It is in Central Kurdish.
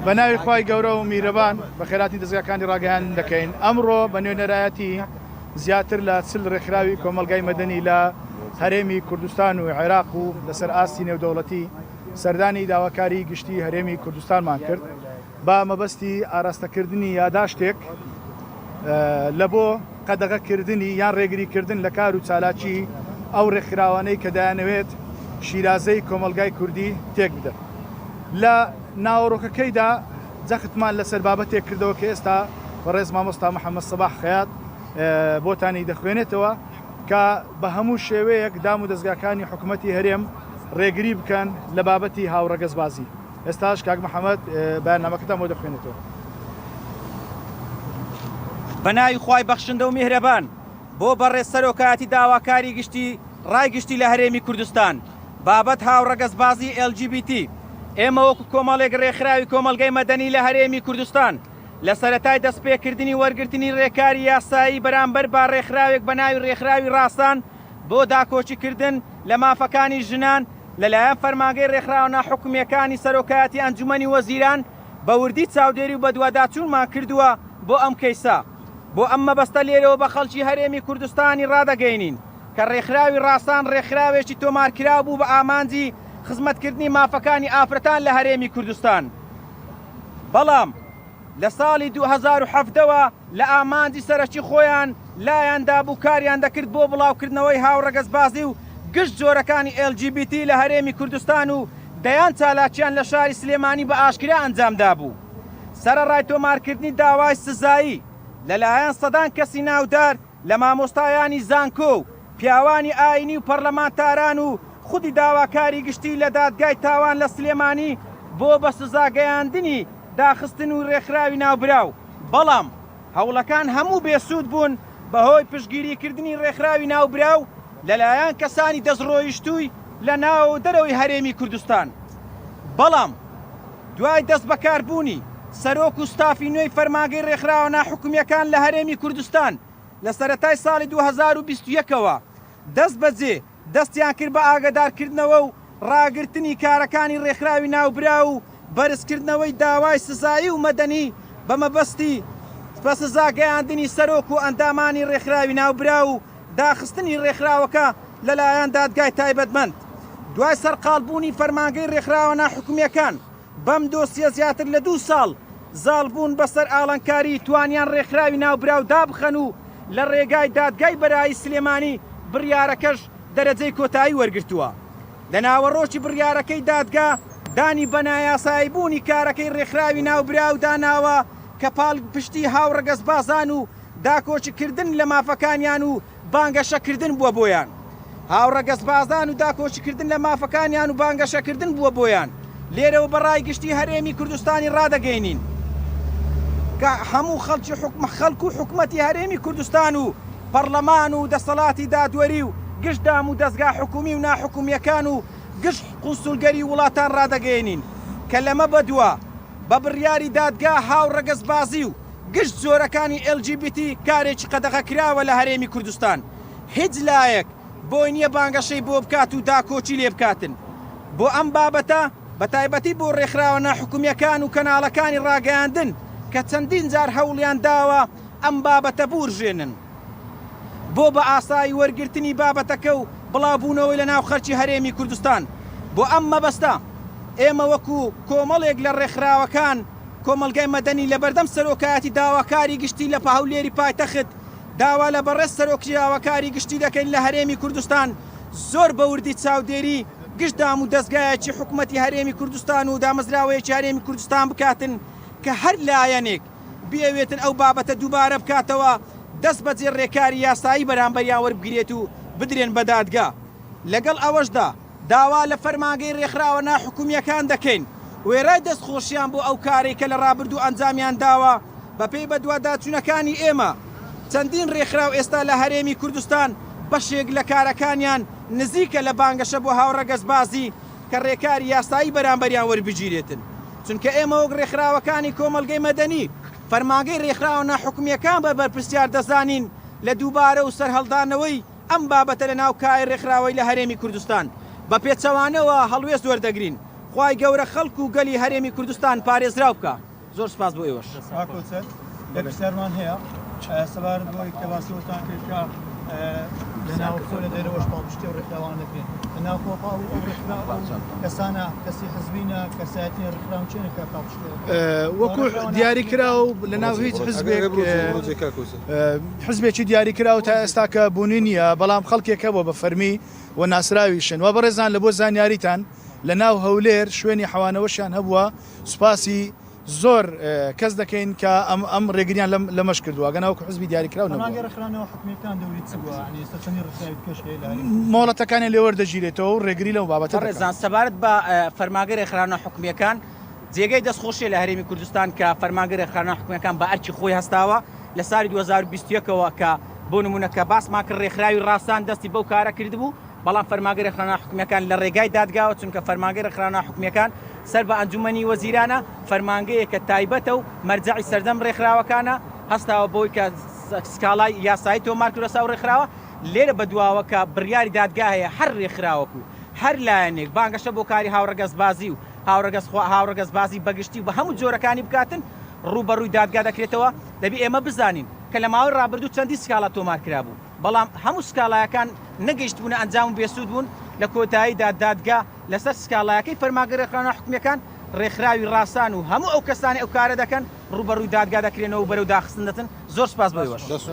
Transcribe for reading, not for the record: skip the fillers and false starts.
بەناوی خوای گەورە و میرەبان بە خێراتی دەستگاکانی ڕاگەیان دەکەین. ئەمڕۆ بە نوێنەرایەتی زیاتر لە 40 ڕێکخراوی کۆمەلگای مەدەنی لە هەرێمی کوردستان و عێراق و لەسەر ئاستی نێودەوڵەتی سەردانی داواکاری گشتی هەرێمی کوردستانمان کرد بە مەبەستی ئاراستەکردنی یاداشتێک لە بۆ قەدەغەکردنی یان ڕێگریکردن لە کار و چالاکی ئەو ڕێکخراوانەی کە دایانەوێت شیرازەی کۆمەلگای کوردی تێک بدەن. لە ناوەڕۆکەکەیدا جەختمان لەسەر بابەتێک کردەوە کە ئێستا بەڕێز مامۆستا محەممەد سەباح خەیات بۆتانی دەخوێنێتەوە کە بە هەموو شێوەیەک دام و دەستگاکانی حکوومەتی هەرێم ڕێگری بکەن لە بابەتی هاوڕەگەزبازی. ئێستاش کاک محەممەد بەنامەکەتان بۆ دەخوێنێتەوە. بەناوی خوای بەخشندە و میهرەبان بۆ بەڕێز سەرۆکایەتی داواکاری گشتی ڕایگشتی لە هەرێمی کوردستان بابەت هاوڕەگەزبازی LGBT ئێمە وەکو کۆمەڵێک ڕێکخراوی کۆمەلگای مەدەنی لە هەرێمی کوردستان لە سەرەتای دەستپێکردنی وەرگرتنی ڕێکاری یاسایی بەرامبەر با ڕێکخراوێک بە ناوی ڕێکخراوی ڕاستان بۆ داکۆچیکردن لە مافەکانی ژنان لەلایەن فەرمانگەی ڕێکخراوە ناحکومیەکانی سەرۆکایەتی ئەنجومەنی وەزیران بە وردی چاودێری و بە دوواداچوونمان کردووە بۆ ئەم کەیسا. بۆ ئەم مەبەستە لێرەوە بە خەڵکی هەرێمی کوردستانی ڕادەگەینین کە ڕێکخراوی ڕاستان ڕێکخراوێکی تۆمارکراو بوو بە ئامانجی خزمەتکردنی مافەکانی ئافرەتان لە هەرێمی کوردستان. بەڵام لە ساڵی 2017ەوە لە ئامانجی سەرەکی خۆیان لایەندا بوو کاریان دەکرد بۆ بڵاوکردنەوەی هاوڕەگەزبازی و گشت جۆرەکانی LGBT لە هەرێمی کوردستان و دەیان چالاکیان لە شاری سلێمانی بە ئاشکرا ئەنجامدا بوو. سەرەڕای تۆمارکردنی داوای سزایی لەلایەن سەدان کەسی ناودار لە مامۆستایانی زانکۆ و پیاوانی ئاینی و پەرلەمانتاران و خودی داواکاری گشتی لە دادگای تاوان لە سلێمانی بۆ بە سزاگەیاندنی داخستن و ڕێکخراوی ناوبراو. بەڵام هەوڵەکان هەموو بێسوود بوون بەهۆی پشگیریکردنی ڕێکخراوی ناوبراو لەلایەن کەسانی دەستڕۆیشتووی لە ناو دەرەوەی هەرێمی کوردستان. بەڵام دوای دەست بەکاربوونی سەرۆک و ستافی نوێی فەرمانگەی ڕێکخراوە ناحکومیەکان لە هەرێمی کوردستان لە سەرەتای ساڵی 2021ەوە دەست بەجێ دەستیان کرد بە ئاگادارکردنەوە و ڕاگررتنی کارەکانی ڕێکخراوی ناوبرا و بەرزکردنەوەی داوای سزایی و مەدەنی بە مەبەستی بە سزاگەیاندنی سەرۆک و ئەندامانی ڕێکخراوی ناوبرا و داخستنی ڕێکخراوەکە لەلایەن دادگای تایبەتمەند. دوای سەرقاڵبوونی فەرمانگەی ڕێکخراوە ناحکومیەکان بەم دۆسیە زیاتر لە 2 ساڵ زاڵبوون بەسەر ئاڵنکاری توانیان ڕێکخراوی ناوبراو دابخەن و لە ڕێگای دادگای بەرایی سلێمانی بڕیارەکەش دەرەجەی کۆتایی وەرگرتووە. لە ناوەڕۆکی بڕیارەکەی دادگا دانی بەنایاساییبوونی کارەکەی ڕێکخراوی ناوبراو داناوە کە پاڵ پشتی هاوڕەگەزبازان و داکۆچیکردن لە مافەکانیان و بانگەشەکردن بووە بۆیان. هاوڕەگەزبازان و داکۆچیکردن لە مافەکانیان و بانگەشەکردن بووە بۆیان. لێرەوە بەڕای گشتی هەرێمی کوردستانی ڕادەگەینین کە هەموو خەڵک و حکوومەتی هەرێمی کوردستان و پەرلەمان و دەسەڵاتی دادوەری و گشت دام و دەستگا حکومی و ناحکومیەکان و گشت قونسولگەری وڵاتان ڕادەگەێنین کە لەمە بەدووە بە بڕیاری دادگا هاوڕەگەزبازی و گشت زۆرەکانی LGBT کارێکی قەدەغەکراوە لە هەرێمی کوردستان. هیچ لایەک بۆی نییە بانگەشەی بۆ بکات و داکۆچی لێ بکاتن. بۆ ئەم بابەتە بە تایبەتی بۆ ڕێکخراوە ناحکومیەکان و کەناڵەکانی ڕاگەیاندن کە چەندین جار هەوڵیان داوە ئەم بابەتە بورژێنن بۆ بە ئاسایی وەرگرتنی بابەتەکە و بڵاوبوونەوەی لە ناو خەرکی هەرێمی کوردستان. بۆ ئەم مەبەستە ئێمە وەکو کۆمەڵێک لە ڕێکخراوەکان کۆمەلگای مەدەنی لە بەردەم سەرۆکایەتی داواکاری گشتی لە هەولێری پایتەخت داوا لە بەڕێز سەرۆکی داواکاری گشتی دەکەین لە هەرێمی کوردستان زۆر بە وردی چاودێری گشت دام و دەستگایەکی حکوومەتی هەرێمی کوردستان و دامەزراوەیەکی هەرێمی کوردستان بکاتن کە هەر لایەنێک بێوێتن ئەو بابەتە دووبارە بکاتەوە دەست بەجێ ڕێکاری یاسایی بەرامبەریان وەربگرێت و بدرێن بە دادگا. لەگەڵ ئەوەشدا داوا لە فەرمانگەی ڕێکخراوە ناحکومیەکان دەکەین وێرای دەستخۆشیان بۆ ئەو کارێک کە لە ڕابردوو ئەنجامیان داوە بەپێی بە دوواداچوونەکانی ئێمە. چەندین ڕێکخراو ئێستا لە هەرێمی کوردستان بەشێک لە کارەکانیان نزیکە لە بانگەشە بۆ هاوڕەگەزبازی کە ڕێکاری یاسایی بەرامبەریان وەربگیرێتن. چونکە ئێمە وەک ڕێکخراوەکانی کۆمەلگەی مەدەنی فەرمانگەی ڕێکخراوە ناحکومیەکان بە بەرپرسیار دەزانین لە دووبارە و سەرهەڵدانەوەی ئەم بابەتە لە ناو کای ڕێکخراوەی لە هەرێمی کوردستان بە پێچەوانەوە هەڵوێست وەردەگرین خوای گەورە خەڵک و گەلی هەرێمی کوردستان پارێزراو بکە. زۆر سپاس بۆ ئێوەش. ئاکۆچەت یەکسەرمان هەیە سەبارەت بۆی کە باسیوەتان کرد کە لەناو خۆ لە دەرەوەش پاڵپشتی و ڕێکخراوان دەکرێن لەناو خۆپا و ئەو ڕێکخراو کەسانە کەسی حزبینە کەسایەتی ڕێکخراو چێنە کە پاڵپشتی وەکو دیاریکرا و لەناو هیچ حزبێک حزبێکی دیاریکرا و تا ئێستا کە بوونی نییە بەڵام خەڵکێکە بۆ بە فەرمی و ناسراویشن و بەڕێزان لە بۆ زانیاریتان لەناو هەولێر شوێنی حەوانەوەشیان هەبووە سوپاسی زۆر کەس دەکەین کە ئەم ڕێگریان لەمەش کردووە گەناوکو حزبی دیاریکراو ڕێکخراونەوە حکومەتان دەوری چ بووە چەندی ڕێکخراوی کەش مۆڵەتەکانی لێوەردەگیرێتەوە و ڕێگری لەو بابەتە ڕێزان سەبارەت بە فەرمانگە ڕێکخراونە حکومیەکان جێگەی دەستخۆشیە لە هەرێمی کوردستان کە فەرمانگە ڕێکخراونە حکومیەکان بە ئەرکی خۆی هەستاوە لە ساڵی 2021ەوە کە بۆ نمونە کە باسمان کرد ڕێکخراوی ڕاستان دەستی بەو کارە کردبوو بەڵام فەرمانگە ڕێکخراونە حکومیەکان لە ڕێگای دادگاوە چونکە فەرمانگە ڕێکخراونە حکومیەکان سەر بە ئەنجومەنی وەزیرانە فەرمانگەیەکە تایبەتە و مەرجەعی سەردەم ڕێکخراوەکانە هەستاوە بۆی کە سکاڵای یاسایی تۆمار کردوە ساو ڕێکخراوە لێرە بەدواوە کە بڕیاری دادگا هەیە هەر ڕێکخراوەکو هەر لایەنێک بانگەشە بۆ کاری هاوڕەگەزبازی و هاوڕەگەزبازی بەگشتی و بە هەموو جۆرەکانی بکاتن ڕوبەڕووی دادگا دەکرێتەوە دەبی ئێمە بزانین کە لە ماوەی ڕابردوو چەندی سکاڵا تۆمار کرابوو بەڵام هەموو سکاڵایەکان نەگەیشت بوون ئەنجام و بێسوود بوون لە کۆتاییدا دادگا لەسەر سکاڵایەکەی فەرمانگە ڕێکخراونە حکومیەکان ڕێکخراوی ڕاستان و هەموو ئەو کەسانی ئەو کارە دەکەن ڕوبەڕووی دادگا دەکرێنەوە و بەرەو داخستن دەتن زۆر سپاس بەوەش.